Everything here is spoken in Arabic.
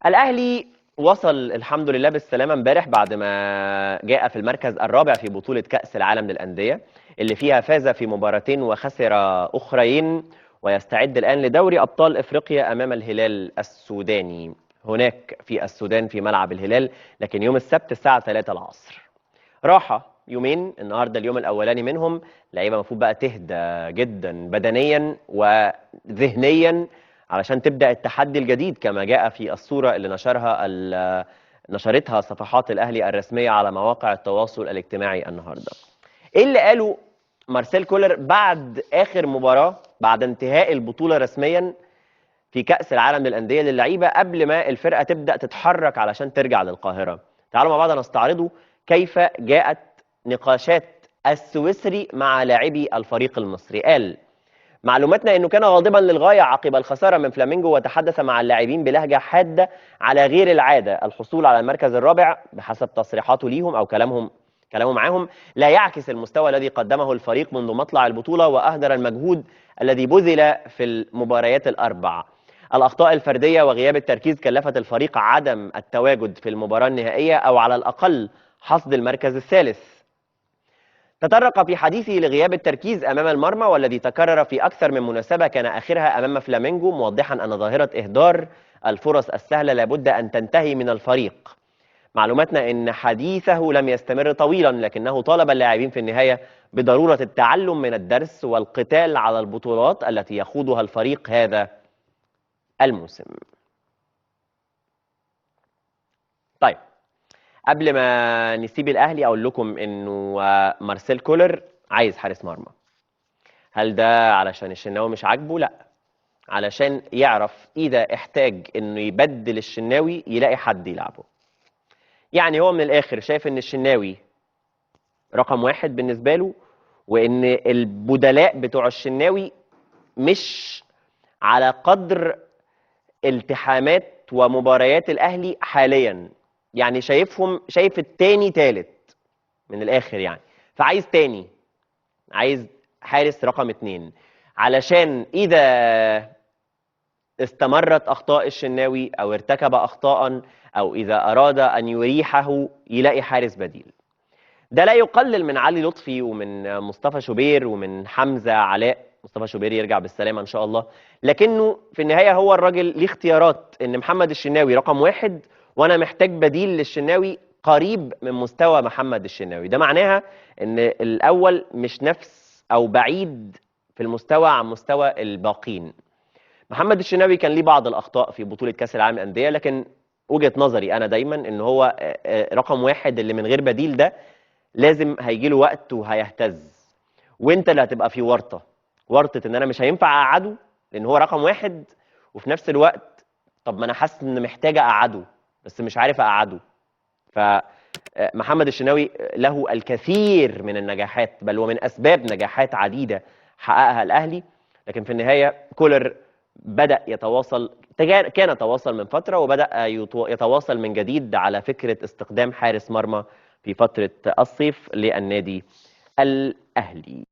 الأهلي وصل الحمد لله بالسلامة امبارح بعد ما جاء في المركز الرابع في بطولة كأس العالم للأندية اللي فيها فاز في مباراتين وخسر أخرين، ويستعد الآن لدوري أبطال إفريقيا أمام الهلال السوداني هناك في السودان في ملعب الهلال، لكن يوم السبت الساعة 3 العصر. راحة يومين، النهارده اليوم الأولاني منهم. لعيبة المفروض بقى تهدى جدا بدنيا وذهنيا علشان تبدأ التحدي الجديد كما جاء في الصورة اللي نشرتها صفحات الأهلي الرسمية على مواقع التواصل الاجتماعي النهارده. ايه اللي قاله مارسيل كولر بعد آخر مباراة بعد انتهاء البطولة رسميا في كأس العالم للأندية للعيبة قبل ما الفرقة تبدأ تتحرك علشان ترجع للقاهرة؟ تعالوا مع بعض نستعرضوا كيف جاءت نقاشات السويسري مع لاعبي الفريق المصري. قال: معلوماتنا انه كان غاضبا للغايه عقب الخساره من فلامينجو، وتحدث مع اللاعبين بلهجه حاده على غير العاده. الحصول على المركز الرابع بحسب تصريحاته ليهم او كلامه معاهم لا يعكس المستوى الذي قدمه الفريق منذ مطلع البطوله واهدر المجهود الذي بذل في المباريات الاربع. الاخطاء الفرديه وغياب التركيز كلفت الفريق عدم التواجد في المباراه النهائيه او على الاقل حصد المركز الثالث. تطرق في حديثه لغياب التركيز أمام المرمى والذي تكرر في أكثر من مناسبة كان آخرها أمام فلامينجو، موضحا أن ظاهرة إهدار الفرص السهلة لابد أن تنتهي من الفريق. معلوماتنا أن حديثه لم يستمر طويلا، لكنه طالب اللاعبين في النهاية بضرورة التعلم من الدرس والقتال على البطولات التي يخوضها الفريق هذا الموسم. طيب، قبل ما نسيب الأهلي أقول لكم أنه مارسيل كولر عايز حارس مرمى. هل ده علشان الشناوي مش عاجبه؟ لا، علشان يعرف إذا احتاج إنه يبدل الشناوي يلاقي حد يلعبه. يعني هو من الآخر شايف إن الشناوي رقم واحد بالنسبة له، وإن البدلاء بتوع الشناوي مش على قدر التحامات ومباريات الأهلي حاليا. يعني شايف التاني تالت من الآخر يعني، فعايز تاني، عايز حارس رقم 2 علشان إذا استمرت أخطاء الشناوي أو ارتكب أخطاء أو إذا أراد أن يريحه يلاقي حارس بديل. ده لا يقلل من علي لطفي ومن مصطفى شوبير ومن حمزة علاء. مصطفى شوبير يرجع بالسلامة إن شاء الله، لكنه في النهاية هو الراجل ليه اختيارات إن محمد الشناوي رقم واحد وأنا محتاج بديل للشناوي قريب من مستوى محمد الشناوي. ده معناها إن الأول مش نفس أو بعيد في المستوى عن مستوى الباقين. محمد الشناوي كان ليه بعض الأخطاء في بطولة كأس العالم للأندية، لكن وجهة نظري أنا دايما إن هو رقم واحد اللي من غير بديل ده لازم هيجي له وقت وهيهتز، وانت اللي هتبقى في ورطه ان انا مش هينفع اقعده لان هو رقم واحد، وفي نفس الوقت طب ما انا حاسس ان محتاج اقعده بس مش عارف اقعده. فمحمد الشناوي له الكثير من النجاحات، بل ومن اسباب نجاحات عديده حققها الاهلي، لكن في النهايه كولر بدأ يتواصل، كان تواصل من فترة وبدأ يتواصل من جديد على فكرة استخدام حارس مرمى في فترة الصيف للنادي الأهلي.